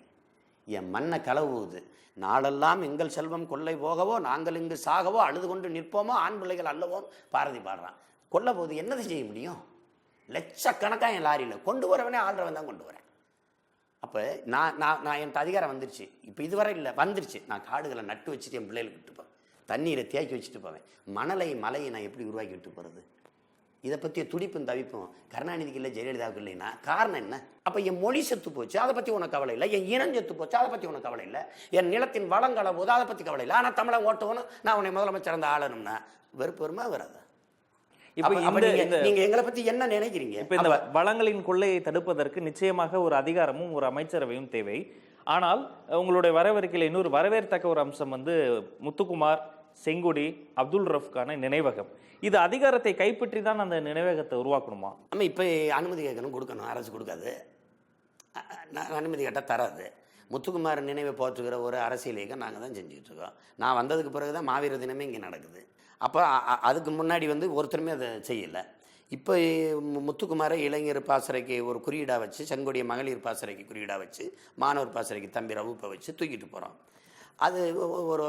என் மண்ணை களவுது. நாளெல்லாம் எங்கள் செல்வம் கொள்ளை போகவோ நாங்கள் இங்கு சாகவோ அழுது கொண்டு நிற்போமோ ஆண் பிள்ளைகள் அல்லவோ பாரதி பாடுறான். கொல்ல போது என்னது செய்ய முடியும்? லட்சக்கணக்காக என் லாரியில் கொண்டு வரவனே ஆள்றவன் தான் கொண்டு வரேன். அப்போ நான் என்கிட்ட அதிகாரம் வந்துருச்சு. இப்போ இதுவரை இல்லை, வந்துருச்சு. நான் காடுகளை நட்டு வச்சுட்டு என் பிள்ளைகளுக்கு விட்டு போவேன். தண்ணீரை தேக்கி வச்சுட்டு போவேன். மலையை நான் எப்படி உருவாக்கி விட்டு போகிறது? இதை பற்றிய துடிப்பும் தவிப்பும் கருணாநிதிக்கு இல்லை, ஜெயலலிதாவுக்கு இல்லைன்னா காரணம் என்ன? அப்போ என் மொழி செத்து போச்சு, அதை பற்றி உனக்கு கவலை இல்லை. என் இனம் செத்து போச்சு, அதை பற்றி உனக்கு கவலை இல்லை. என் நிலத்தின் வளங்கள போது அதை பற்றி கவலை இல்லை. ஆனால் தமிழை ஓட்டணும், நான் உன்னை முதலமைச்சர் அந்த ஆளணும்னா வெறுப்பு வருமா வராதா? இப்போ நீங்க எங்களை பத்தி என்ன நினைக்கிறீங்க? இப்போ இந்த வளங்களின் கொள்ளையை தடுப்பதற்கு நிச்சயமாக ஒரு அதிகாரமும் ஒரு அமைச்சரவையும் தேவை. ஆனால் உங்களுடைய வரவேற்கையில் இன்னொரு வரவேற்கத்தக்க ஒரு அம்சம் முத்துக்குமார், செங்கொடி, அப்துல் ரஃப்கான நினைவகம். இது அதிகாரத்தை கைப்பற்றி தான் அந்த நினைவகத்தை உருவாக்கணுமா? நம்ம இப்போ அனுமதி கேட்கணும், கொடுக்கணும். அரசு கொடுக்காது, அனுமதி கேட்டால் தராது. முத்துக்குமார் நினைவை போற்றுகிற ஒரு அரசியல் இயக்கம் நாங்கள் தான் செஞ்சுக்கிட்டு இருக்கோம். நான் வந்ததுக்கு பிறகு தான் மாவீர தினமே இங்கே நடக்குது. அப்போ அதுக்கு முன்னாடி ஒருத்தருமே அதை செய்யலை. இப்போ முத்துக்குமாரை இளைஞர் பாசறைக்கு ஒரு குறியீடாக வச்சு, செங்கோடிய மகளிர் பாசறைக்கு குறியீடாக வச்சு, மாணவர் பாசறைக்கு தம்பி ரவுப்பை வச்சு தூக்கிட்டு போகிறோம். அது ஒரு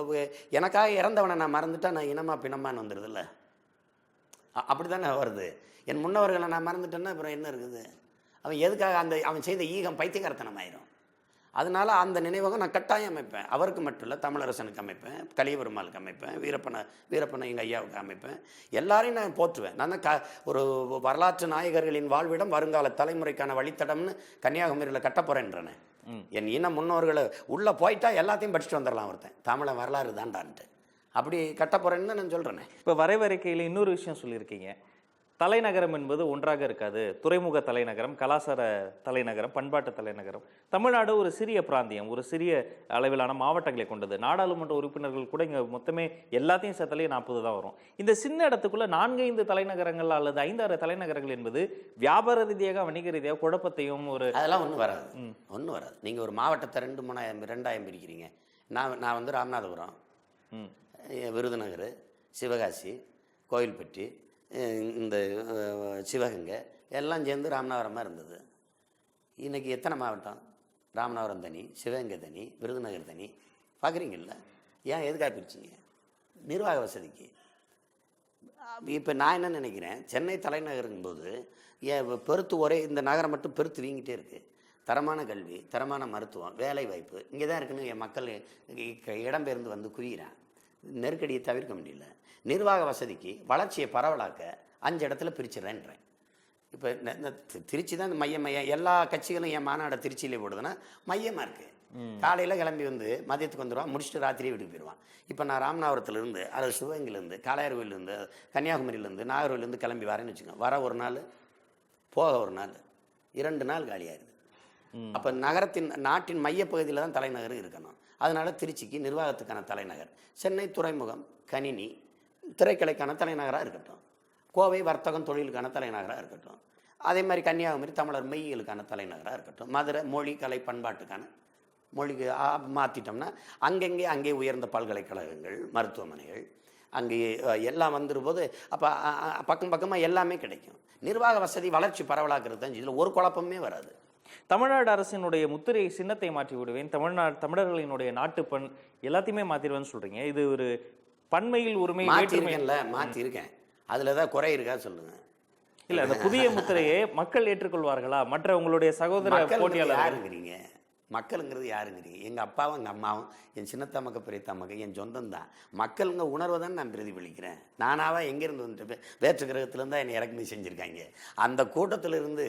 எனக்காக இறந்தவனை நான் மறந்துட்டா நான் இனமா பிணமான்னு வந்துடுதில்ல? அப்படி தானே வருது. என் முன்னவர்களை நான் மறந்துட்டேன்னா அப்புறம் என்ன இருக்குது? அவன் எதுக்காக அவன் செய்த ஈகம் பைத்தியகாரத்தனம் ஆயிரும். அதனால அந்த நினைவகம் நான் கட்டாயம் அமைப்பேன். அவருக்கு மட்டும் இல்லை, தமிழரசனுக்கு அமைப்பேன், கலியபெருமாளுக்கு அமைப்பேன், வீரப்பனை எங்கள் ஐயாவுக்கு அமைப்பேன். எல்லாரையும் நான் போற்றுவேன். நான் தான் ஒரு வரலாற்று நாயகர்களின் வாழ்விடம், வருங்கால தலைமுறைக்கான வழித்தடம்னு கன்னியாகுமரியில் கட்ட போகிறேன்றேன். என் இன முன்னோர்களை உள்ளே போயிட்டா எல்லாத்தையும் படிச்சுட்டு வந்துடலாம் ஒருத்தன். தமிழை வரலாறு தாண்டான்ட்டு அப்படி கட்ட போகிறேன்னு நான் சொல்கிறேனே. இப்போ வரைவறிக்கையில் இன்னொரு விஷயம் சொல்லியிருக்கீங்க. தலைநகரம் என்பது ஒன்றாக இருக்காது. துறைமுக தலைநகரம், கலாச்சார தலைநகரம், பண்பாட்டு தலைநகரம். தமிழ்நாடு ஒரு சிறிய பிராந்தியம், ஒரு சிறிய அளவிலான மாவட்டங்களை கொண்டது. நாடாளுமன்ற உறுப்பினர்கள் கூட இங்கே மொத்தமே எல்லாத்தையும் சேர்த்தாலே 40 தான் வரும். இந்த சின்ன இடத்துக்குள்ள 4-5 தலைநகரங்கள் அல்லது 5-6 தலைநகரங்கள் என்பது வியாபார ரீதியாக, வணிக ரீதியாக குழப்பத்தையும் அதெல்லாம் ஒன்றும் வராது. நீங்கள் ஒரு மாவட்டத்தை 2-3 பிரிக்கிறீங்க. நான் ராமநாதபுரம், விருதுநகர், சிவகாசி, கோயில்பட்டி, இந்த சிவகங்கை எல்லாம் சேர்ந்து ராமநாதபுரமாக இருந்தது. இன்றைக்கி எத்தனை மாவட்டம்? ராமநாதபுரம் தனி, சிவகங்கை தனி, விருதுநகர் தனி. பார்க்குறீங்கல்ல? ஏன் எதுக்காக பிரிச்சிங்க? நிர்வாக வசதிக்கு. இப்போ நான் என்ன நினைக்கிறேன், சென்னை தலைநகருங்கும்போது பெருத்து இந்த நகரம் மட்டும் பெருத்து வீங்கிட்டே இருக்குது. தரமான கல்வி, தரமான மருத்துவம், வேலை வாய்ப்பு இங்கே தான் இருக்குன்னு என் மக்கள் இடம்பெயர்ந்து வந்து குவிகிறான். நெருக்கடியை தவிர்க்க முடியல. நிர்வாக வசதிக்கு வளர்ச்சியை பரவலாக்க 5 இடத்துல பிரிச்சிடறேன்றேன். இப்போ திருச்சி தான் மையம் எல்லா கட்சிகளும் என் மாநாடை திருச்சியிலே போடுதுன்னா மையமாக இருக்குது. காலையில் கிளம்பி மதியத்துக்கு வந்துடுவான், முடிச்சுட்டு ராத்திரியே வீட்டுக்கு போயிடுவான். இப்போ நான் ராமநாதபுரத்துலேருந்து, அல்லது சிவகங்கையிலேருந்து, காளையார்கோயிலேருந்து, கன்னியாகுமரியிலேருந்து, நாகர்கோயிலேருந்து கிளம்பி வரேன்னு வச்சுக்கோங்க. வர ஒரு நாள், போக ஒரு நாள், 2 நாள் காலியாயிருது. அப்போ நாட்டின் மையப்பகுதியில் தான் தலைநகர் இருக்கணும். அதனால திருச்சிக்கு நிர்வாகத்துக்கான தலைநகர், சென்னை துறைமுகம், கணினி, திரைக்கலைக்கான தலைநகராக இருக்கட்டும், கோவை வர்த்தகம் தொழிலுக்கான தலைநகராக இருக்கட்டும், அதே மாதிரி கன்னியாகுமரி தமிழர் மெய்களுக்கான தலைநகராக இருக்கட்டும், மதுரை மொழி கலை பண்பாட்டுக்கான மொழிக்கு மாற்றிட்டோம்னா அங்கே உயர்ந்த பல்கலைக்கழகங்கள், மருத்துவமனைகள் அங்கே எல்லாம் வந்துரும்போது அப்போ பக்கமாக எல்லாமே கிடைக்கும். நிர்வாக வசதி வளர்ச்சி பரவலாக்குறது தான். இதில் ஒரு குழப்பமே வராது. தமிழ்நாடு அரசினுடைய முத்திரை சின்னத்தை மாற்றி விடுவேன், தமிழர்களினுடைய நாட்டுப்பண் எல்லாத்தையுமே மாற்றிடுவேன்னு சொல்றீங்க. இது ஒரு பன்மையில் உரிமை மாற்றிருக்கேன். அதில் தான் குறை இருக்கா சொல்லுங்க. இல்லை, அந்த புதிய முத்திரையை மக்கள் ஏற்றுக்கொள்வார்களா? மற்ற உங்களுடைய சகோதர போட்டியாளர் யாருங்கிறீங்க? மக்களுங்கிறது யாருங்கிறீங்க? எங்கள் அப்பாவும் எங்கள் அம்மாவும் என் சின்னத்தமக்க பெரியத்தமக்க என் சொந்தம் தான். மக்களுங்க உணர்வை தான் நான் பிரதிபலிக்கிறேன். நானாவா எங்கேருந்து வந்துட்டு வேற்று கிரகத்துலேருந்து தான் என்னை இறக்குமதி செஞ்சுருக்காங்க. அந்த கூட்டத்திலிருந்து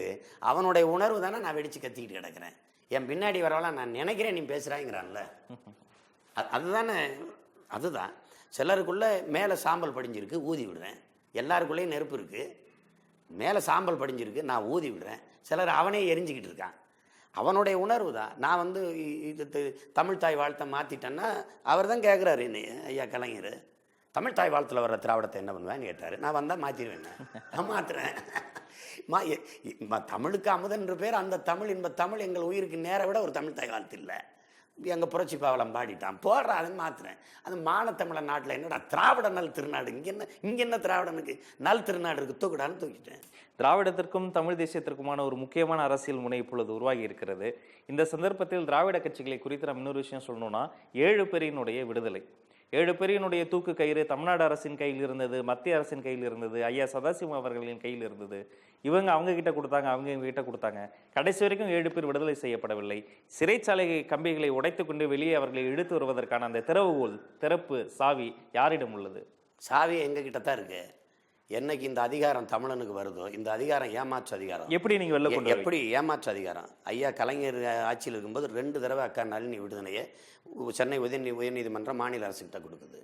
அவனுடைய உணர்வு தானே நான் வெடித்து கத்திக்கிட்டு கிடக்கிறேன். என் பின்னாடி வரவெல்லாம் நான் நினைக்கிறேன் நீ பேசுகிறாங்கிறான்ல, அதுதான். சிலருக்குள்ளே மேலே சாம்பல் படிஞ்சிருக்கு, ஊதி விடுறேன். எல்லாருக்குள்ளேயும் நெருப்பு இருக்குது, மேலே சாம்பல் படிஞ்சிருக்கு, நான் ஊதி விடுறேன். சிலர் அவனே எரிஞ்சிக்கிட்டு இருக்கான். அவனுடைய உணர்வு தான். நான் இது தமிழ் தாய் வாழ்த்தை மாற்றிட்டேன்னா அவர் தான் கேட்குறாரு, ஐயா கலைஞர் தமிழ் தாய் வாழ்த்தில் வர்ற திராவிடத்தை என்ன பண்ணுவேன்னு கேட்டார். நான் வந்தால் மாற்றிடுவேன், நான் மாற்றுறேன். தமிழுக்கு அமுதன் என்ற பேர், அந்த தமிழ் இன்ப தமிழ் எங்கள் உயிருக்கு நேர விட ஒரு தமிழ் தாய் வாழ்த்து இல்லை. எங்கள் புரட்சி பாவலம் பாடிட்டான் போடுறா, அதை மாத்துறேன். அந்த மானத்தமிழ நாட்டில் என்னடா திராவிட நல் திருநாடு, இங்கே என்ன திராவிடனுக்கு நல் திருநாடு இருக்கு, தூக்கிடான்னு தூக்கிட்டேன். திராவிடத்திற்கும் தமிழ் தேசியத்திற்குமான ஒரு முக்கியமான அரசியல் முனை இப்பொழுது உருவாகி இருக்கிறது. இந்த சந்தர்ப்பத்தில் திராவிட கட்சிகளை குறித்து நம்ம இன்னொரு விஷயம் சொல்லணும்னா, 7 பேரினுடைய விடுதலை, 7 பேரினுடைய தூக்கு கயிறு தமிழ்நாடு அரசின் கையில் இருந்தது, மத்திய அரசின் கையில் இருந்தது, ஐயா சதாசிவம் அவர்களின் கையில் இருந்தது. அவங்க கிட்ட கொடுத்தாங்க, அவங்க கிட்ட கொடுத்தாங்க. கடைசி வரைக்கும் 7 பேர் விடுதலை செய்யப்படவில்லை. சிறைச்சாலை கம்பிகளை உடைத்துக்கொண்டு வெளியே அவர்களை இழுத்து வருவதற்கான அந்த திறப்பு சாவி யாரிடம் உள்ளது? சாவி எங்க கிட்ட தான் இருக்கு. என்னைக்கு இந்த அதிகாரம் தமிழனுக்கு வருதோ, இந்த அதிகாரம் ஏமாற்று அதிகாரம். எப்படி நீங்க வெளில கொண்டு எப்படி ஏமாற்று அதிகாரம்? ஐயா கலைஞர் ஆட்சியில் இருக்கும்போது 2 தடவை அக்கா நளினி விடுதலையை சென்னை உயர்நீதிமன்றம் மாநில அரசுகிட்ட கொடுக்குது.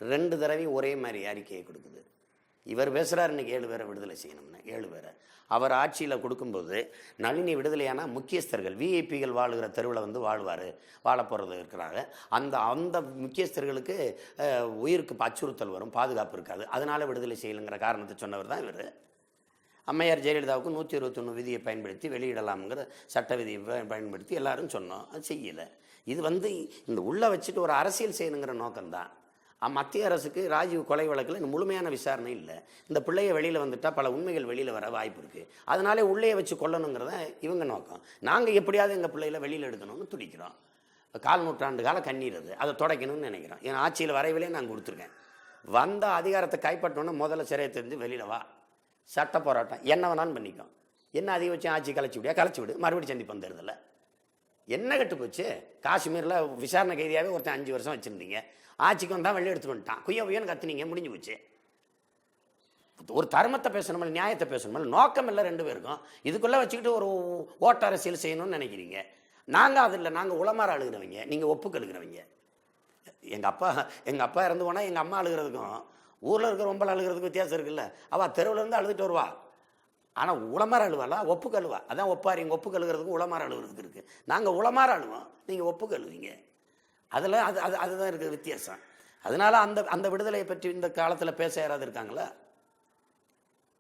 2 தடவையும் ஒரே மாதிரி அறிக்கையை கொடுக்குது. இவர் பேசுகிறார் இன்னைக்கு 7 பேரை விடுதலை செய்யணும்னு. 7 பேரை அவர் ஆட்சியில் கொடுக்கும்போது நளினி விடுதலையான முக்கியஸ்தர்கள், விஐபிகள் வாழுகிற தெருவில் வந்து வாழ போகிறது இருக்கிறாங்க. அந்த முக்கியஸ்தர்களுக்கு உயிருக்கு அச்சுறுத்தல் வரும், பாதுகாப்பு இருக்காது, அதனால் விடுதலை செய்யலுங்கிற காரணத்தை சொன்னவர் தான் இவர். அம்மையார் ஜெயலலிதாவுக்கு 121 விதியை பயன்படுத்தி வெளியிடலாம்ங்கிற சட்ட விதியை பயன்படுத்தி எல்லாரும் சொன்னோம், அது செய்யலை. இது வந்து இந்த உள்ளே வச்சுட்டு ஒரு அரசியல் செய்யணுங்கிற நோக்கம்தான். மத்திய அரசுக்கு ராஜீவ் கொலை வழக்கில் முழுமையான விசாரணை இல்லை. இந்த பிள்ளைய வெளியில் வந்துட்டால் பல உண்மைகள் வெளியில் வர வாய்ப்பு இருக்குது. அதனாலே உள்ளே வச்சு கொல்லணுங்கிறத இவங்க நோக்கம். நாங்கள் எப்படியாவது எங்கள் பிள்ளைகளை வெளியில் எடுக்கணும்னு துடிக்கிறோம். 4 நூற்றாண்டு கால கண்ணீர் அது, அதை தொடக்கணும்னு நினைக்கிறோம். ஏன்னா ஆட்சியில் வரைவிலே நான் கொடுத்துருக்கேன். வந்த அதிகாரத்தை கைப்பற்றணுன்னா முதல்ல சிறையை தெரிஞ்சு வெளியில் வா, சட்ட போராட்டம் என்ன வேணாலும் பண்ணிக்கும். என்ன அதிகபட்சம் ஆட்சி கலைச்சி விடு, மறுபடியும் சந்திப்போம் தேர்தலில். என்ன கெட்டு போச்சு? காஷ்மீரில் விசாரணை கைதியாகவே ஒருத்தன் 5 வருஷம் வச்சுருந்தீங்க, ஆட்சிக்கு வந்தால் வெளியே எடுத்துட்டு வந்துட்டான், குய்யன்னு கத்துனீங்க, முடிஞ்சு போச்சு. ஒரு தர்மத்தை பேசணும், நியாயத்தை பேசணும், நோக்கம் இல்லை 2 பேருக்கும். இதுக்குள்ளே வச்சுக்கிட்டு ஒரு ஓட்ட அரசியல் செய்யணும்னு நினைக்கிறீங்க. நாங்கள் அது இல்லை, நாங்கள் உளமாற அழுகிறவங்க, நீங்கள் ஒப்புக்கு அழுகிறவங்க. எங்கள் அப்பா இறந்து போனால் எங்கள் அம்மா அழுகிறதுக்கும் ஊரில் இருக்கிற ரொம்ப அழுகிறதுக்கும் வித்தியாசம் இருக்குல்ல. அவள் தெருவில் இருந்து அழுதுட்டு வருவா, ஆனால் உளமாற அழுவாளா, ஒப்புக்கு அழுவா. அதான் ஒப்பாரி. எங்கள் ஒப்புக்கு அழுகிறதுக்கும் உளமாற அழுகிறதுக்கு இருக்குது. நாங்கள் உளமாற அழுவோம், நீங்கள் ஒப்புக்கு அழுவீங்க. அதில் அதுதான் இருக்குது வித்தியாசம். அதனால அந்த விடுதலையை பற்றி இந்த காலத்தில் பேச யாராவது இருக்காங்களா?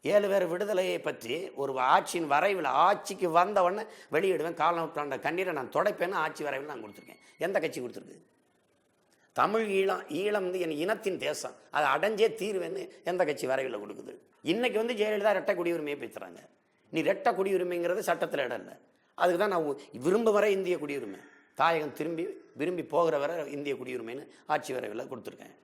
7 பேர் விடுதலையை பற்றி ஒரு ஆட்சியின் வரைவில், ஆட்சிக்கு வந்த உடனே வெளியிடுவேன், கால நூற்றாண்ட கண்ணீரை நான் துடைப்பேன்னு ஆட்சி வரைவில் நான் கொடுத்துருக்கேன். எந்த கட்சி கொடுத்துருக்கு? தமிழ் ஈழம் வந்து என் இனத்தின் தேசம், அதை அடைஞ்சே தீர்வேன்னு எந்த கட்சி வரைவில் கொடுக்குது? இன்னைக்கு வந்து ஜெயலலிதா ரெட்டை குடியுரிமையை பேசுகிறாங்க. நீ ரெட்டை குடியுரிமைங்கிறது சட்டத்தில் இடம் இல்லை. அதுக்கு தான் நான் விரும்ப வரை இந்திய குடியுரிமை, தாயகம் விரும்பி போகிற வரை இந்திய குடியுரிமைன்னு ஆட்சி வரைவில் கொடுத்துருக்கேன்.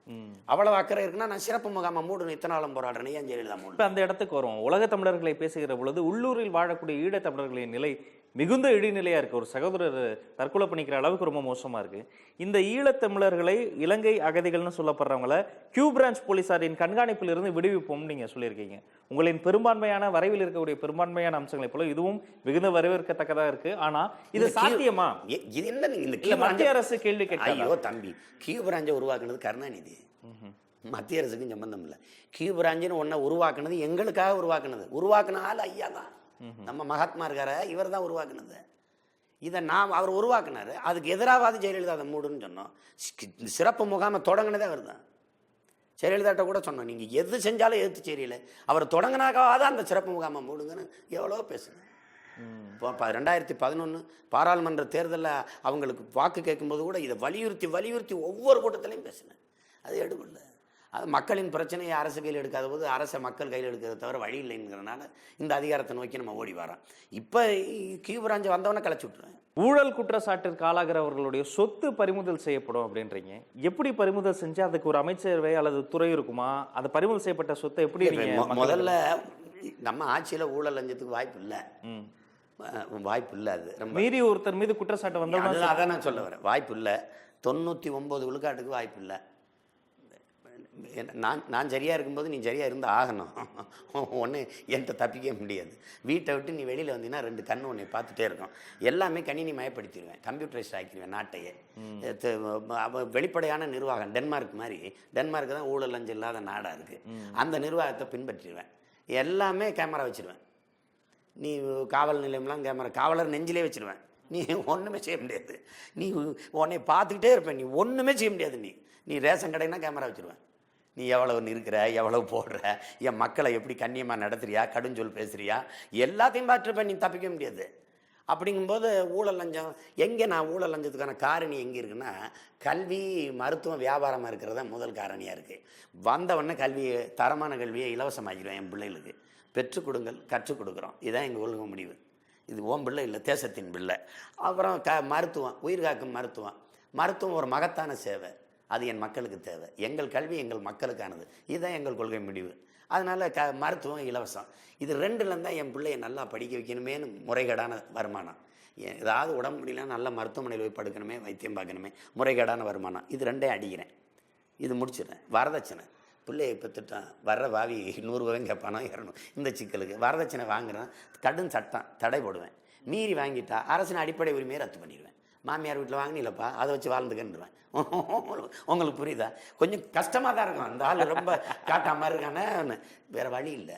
அவ்வளவு அக்கறை இருக்குன்னா நான் சிறப்பு முகாமை மூடணும், இத்தனாலும் போராடுறேன், ஏன் ஜெயலலிதா மூடு? அந்த இடத்துக்கு வரும். உலக தமிழர்களை பேசுகிற பொழுது உள்ளூரில் வாழக்கூடிய ஈழத் தமிழர்களின் நிலை மிகுந்த இடிநிலையா இருக்கு. ஒரு சகோதரர் தற்கொலை பண்ணிக்கிற அளவுக்கு ரொம்ப மோசமா இருக்கு. இந்த ஈழத்தமிழர்களை இலங்கை அகதிகள்னு சொல்லப்படுறவங்கள கியூ பிரான்ச் போலீசாரின் கண்காணிப்பில் இருந்து விடுவிப்போம் நீங்க சொல்லியிருக்கீங்க. உங்களின் பெரும்பான்மையான வரைவில் இருக்கக்கூடிய பெரும்பான்மையான அம்சங்களை போல இதுவும் மிகுந்த வரவேற்கத்தக்கதா இருக்கு. ஆனா இது சாத்தியமா? இது என்ன இந்த மத்திய அரசு கேள்வி கேட்க? ஐயோ தம்பி, கியூ பிராஞ்சை உருவாக்குனது கருணாநிதி, மத்திய அரசுக்கும் சம்பந்தம் இல்லை. கியூ பிராஞ்சுன்னு ஒன்றை உருவாக்குனது எங்களுக்காக உருவாக்குன ஆள் ஐயா தான். நம்ம மகாத்மா இருக்கார, இவர் தான் உருவாக்குனது. இதை அவர் உருவாக்குனாரு. அதுக்கு எதிராவது ஜெயலலிதா அதை மூடுன்னு சொன்னோம். சிறப்பு முகாமை தொடங்கினதே அவர் தான். ஜெயலலிதாட்ட கூட சொன்னோம், நீங்கள் எது செஞ்சாலும் எதிர்த்து செய்யல, அவர் தொடங்கினாக்காவது அந்த சிறப்பு முகாமை மூடுங்கன்னு எவ்வளோ பேசுனேன். இப்போ 2011 பாராளுமன்ற தேர்தலில் அவங்களுக்கு வாக்கு கேட்கும்போது கூட இதை வலியுறுத்தி ஒவ்வொரு கூட்டத்திலையும் பேசினேன். அது எடுபடல. அது மக்களின் பிரச்சனையை அரசு கையில் எடுக்காத போது அரசை மக்கள் கையில் எடுக்கிறத தவிர வழி இல்லைங்கிறனால இந்த அதிகாரத்தை நோக்கி நம்ம ஓடி வரோம். இப்போ கியூ பிராஞ்சு வந்தவொடனே கலைச்சி விட்டுருவேன். ஊழல் குற்றச்சாட்டிற்கு ஆளாகிறவர்களுடைய சொத்து பறிமுதல் செய்யப்படும் அப்படின்றீங்க. எப்படி பறிமுதல் செஞ்சு அதுக்கு ஒரு அமைச்சரவை அல்லது துறை இருக்குமா? அந்த பறிமுதல் செய்யப்பட்ட சொத்தை எப்படி? முதல்ல நம்ம ஆட்சியில் ஊழல் லஞ்சத்துக்கு வாய்ப்பு இல்லை. அது ரொம்ப மீறி ஒருத்தர் மீது குற்றச்சாட்டு வந்தாலும் அதான் நான் சொல்ல வரேன். வாய்ப்பு இல்லை. 99 விழுக்காட்டுக்கு வாய்ப்பு இல்லை. நான் சரியாக இருக்கும்போது நீ சரியாக இருந்தால் ஆகணும். ஒன்று என்கிட்ட தப்பிக்க முடியாது. வீட்டை விட்டு நீ வெளியில் வந்தீங்கன்னா 2 கண்ணு உன்னை பார்த்துட்டே இருக்கும். எல்லாமே கணினி மயப்படுத்திடுவேன், கம்ப்யூட்டரைஸ் ஆக்கிடுவேன் நாட்டையே. வெளிப்படையான நிர்வாகம் டென்மார்க் மாதிரி. டென்மார்க் தான் ஊழல் லஞ்சம் இல்லாத நாடாக இருக்குது. அந்த நிர்வாகத்தை பின்பற்றிடுவேன். எல்லாமே கேமரா வச்சுருவேன். நீ காவல் நிலையம்லாம் கேமரா, காவலர் நெஞ்சிலே வச்சுருவேன். நீ ஒன்றுமே செய்ய முடியாது. நீ உன்னை பார்த்துக்கிட்டே இருப்பேன். நீ ஒன்றுமே செய்ய முடியாது. நீ ரேஷன் கடைனா கேமரா வச்சுருவேன். நீ எவ்வளவு இருக்கிற, எவ்வளவு போடுற, என் மக்களை எப்படி கண்ணியமாக நடத்துறியா, கடுஞ்சொல் பேசுறியா, எல்லாத்தையும் பார்த்துருப்ப, நீ தப்பிக்க முடியாது. அப்படிங்கும்போது ஊழல் லஞ்சம் எங்கே? நான் ஊழல் லஞ்சத்துக்கான காரணி எங்கே இருக்குன்னா, கல்வி, மருத்துவம், வியாபாரமாக இருக்கிறது முதல் காரணியாக இருக்குது. வந்தவொடனே கல்வியை, தரமான கல்வியை இலவசமாக்கிடுவேன் என் பிள்ளைகளுக்கு. பெற்றுக் கொடுங்கள், கற்றுக் கொடுக்குறோம். இதுதான் எங்கள் ஒழுங்கு முடிவு. இது ஓம் பிள்ளை இல்லை, தேசத்தின் பிள்ளை. அப்புறம் மருத்துவம், உயிர் காக்கும் மருத்துவம். மருத்துவம் ஒரு மகத்தான சேவை, அது என் மக்களுக்கு தேவை. எங்கள் கல்வி எங்கள் மக்களுக்கானது, இதுதான் எங்கள் கொள்கை முடிவு. அதனால் மருத்துவம் இலவசம். இது ரெண்டுலேருந்து தான் என் பிள்ளையை நல்லா படிக்க வைக்கணுமேனு முறைகேடான வருமானம். ஏதாவது உடம்பு முடியல, நல்ல மருத்துவமனையில் போய் படுக்கணுமே, வைத்தியம் பார்க்கணுமே, முறைகேடான வருமானம். இது ரெண்டையும் அடிக்கிறேன். இது முடிச்சிடுறேன். வரதட்சணை, பிள்ளையை பெற்றுட்டான், வர்ற வாவி 100 ரூபாயும் கேட்பானோ 200. இந்த சிக்கலுக்கு வரதட்சணை வாங்குறேன், கடும் சட்டம் தடை போடுவேன். மீறி வாங்கிட்டா அரசின் அடிப்படை உரிமையை ரத்து பண்ணிடுவேன். மாமியார் வீட்டில் வாங்கினீங்களப்பா, அதை வச்சு வாழ்ந்துக்கன்றுவேன். உங்களுக்கு புரியுதா? கொஞ்சம் கஷ்டமாக தான் இருக்கும். அந்த ஆள் ரொம்ப காட்டா மாதிரி இருக்கானே, வேறு வழி இல்லை,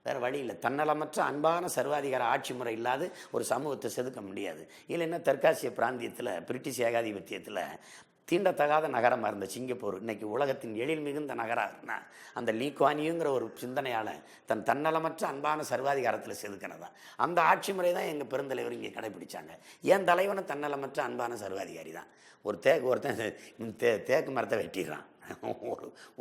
வேறு வழி இல்லை. தன்னலமற்ற அன்பான சர்வாதிகார ஆட்சி முறை இல்லாது ஒரு சமூகத்தை செதுக்க முடியாது. இல்லைன்னா தெற்காசிய பிராந்தியத்தில், பிரிட்டிஷ் ஏகாதிபத்தியத்தில் தீண்டத்தகாத நகரமாக இருந்த சிங்கப்பூர் இன்னைக்கு உலகத்தின் எழில் மிகுந்த நகரம்னா அந்த லீ குவான் யூங்கிற ஒரு சிந்தனையால் தன்னலமற்ற அன்பான சர்வாதிகாரத்தில் செதுக்கினதா. அந்த ஆட்சி முறை தான் எங்கள் பெருந்தலைவர் இங்கே கடைபிடிச்சாங்க. என் தலைவனும் தன்னலமற்ற அன்பான சர்வாதிகாரி தான். ஒருத்தன் தேக்கு மரத்தை வெட்டிடுறான்,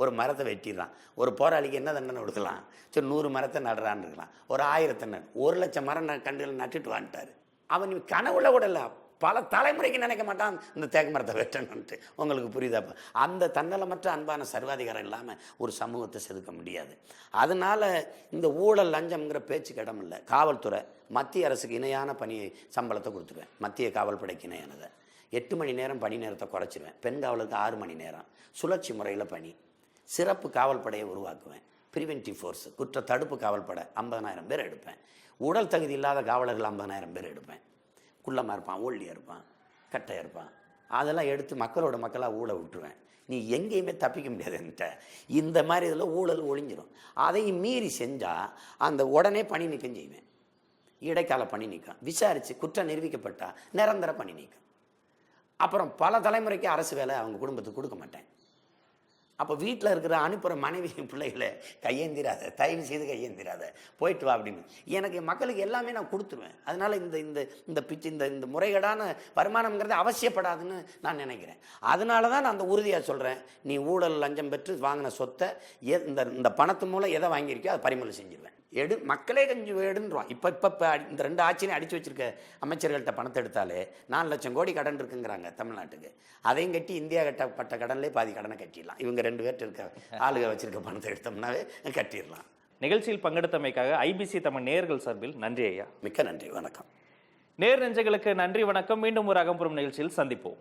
ஒரு மரத்தை வெட்டிடுறான். ஒரு போராளிக்கு என்ன தண்டனை கொடுக்கலாம்? சரி, 100 மரத்தை நடுறான்னு இருக்கலாம். ஒரு 1000 1,00,000 மரம் கண்டுகளை நட்டுட்டு வான்ட்டார். அவன் கனவுல கூட இல்லை, பல தலைமுறைக்கு நினைக்க மாட்டான் இந்த தேக்கு மரத்தை வெட்டணுன்ட்டு. உங்களுக்கு புரியுதாப்பா? அந்த தன்னலமற்ற அன்பான சர்வாதிகாரம் இல்லாமல் ஒரு சமூகத்தை செதுக்க முடியாது. அதனால் இந்த ஊழல் லஞ்சம்ங்கிற பேச்சுக்கு இடம் இல்லை. காவல்துறை மத்திய அரசுக்கு இணையான சம்பளத்தை கொடுத்துருவேன். மத்திய காவல் படைக்கு இணையானதை 8 மணி நேரம் பணி நேரத்தை குறைச்சிருவேன். பெண் காவலுக்கு 6 மணி நேரம், சுழற்சி முறையில் பணி. சிறப்பு காவல் படையை உருவாக்குவேன். ப்ரிவென்டிவ் ஃபோர்ஸ், குற்ற தடுப்பு காவல் படை 50,000 பேர் எடுப்பேன். உடல் தகுதி இல்லாத காவலர்கள் 50,000 பேர் எடுப்பேன். குள்ளமாக இருப்பான், ஓல்லியாக இருப்பான், கட்டையாக இருப்பான், அதெல்லாம் எடுத்து மக்களோட மக்களாக ஊழ விட்டுருவேன். நீ எங்கேயுமே தப்பிக்க முடியாது என்கிட்ட. இந்த மாதிரி இதில் ஊழல் ஒழிஞ்சிடும். அதையும் மீறி செஞ்சால் அந்த உடனே பணி நீக்கம் செய்வேன். இடைக்கால பணி நீக்கம், விசாரித்து குற்றம் நிரூபிக்கப்பட்டா நிரந்தர பணி நீக்கம். அப்புறம் பல தலைமுறைக்கு அரசு வேலை அவங்க குடும்பத்துக்கு கொடுக்க மாட்டேன். அப்போ வீட்டில் இருக்கிற அனுப்புகிற மனைவி பிள்ளைகளை கையேந்திராத, தயவு செய்து கையேந்திராத, போயிட்டு வா அப்படின்னு. எனக்கு மக்களுக்கு எல்லாமே நான் கொடுத்துருவேன். அதனால் இந்த முறைகேடான வருமானம்ங்கிறது அவசியப்படாதுன்னு நான் நினைக்கிறேன். அதனால தான் நான் அந்த உறுதியாக சொல்கிறேன். நீ ஊழல் லஞ்சம் பெற்று வாங்கின சொத்தை இந்த பணத்து மூலம் எதை வாங்கியிருக்கோ அதை பறிமுதல் செஞ்சிருவேன். மக்களே கொஞ்சம் எடுன்றான். இப்போ இந்த 2 ஆட்சியிலையும் அடித்து வச்சிருக்க அமைச்சர்கள்ட்ட பணத்தை எடுத்தாலே 4 லட்சம் கோடி கடன் இருக்குங்கிறாங்க தமிழ்நாட்டுக்கு. அதையும் கட்டி இந்தியா கட்டப்பட்ட கடன்லேயே பாதி கடனை கட்டிடலாம். இவங்க 2 பேர்ட்ட இருக்க ஆளுக வச்சிருக்க பணத்தை எடுத்தோம்னாவே கட்டிடலாம். நிகழ்ச்சியில் பங்கெடுத்தமைக்காக ஐபிசி தமிழ் நேயர்கள் சார்பில் நன்றி ஐயா. மிக்க நன்றி, வணக்கம். நேர் நெஞ்சங்களுக்கு நன்றி, வணக்கம். மீண்டும் ஒரு அகம்புறம் நிகழ்ச்சியில் சந்திப்போம்.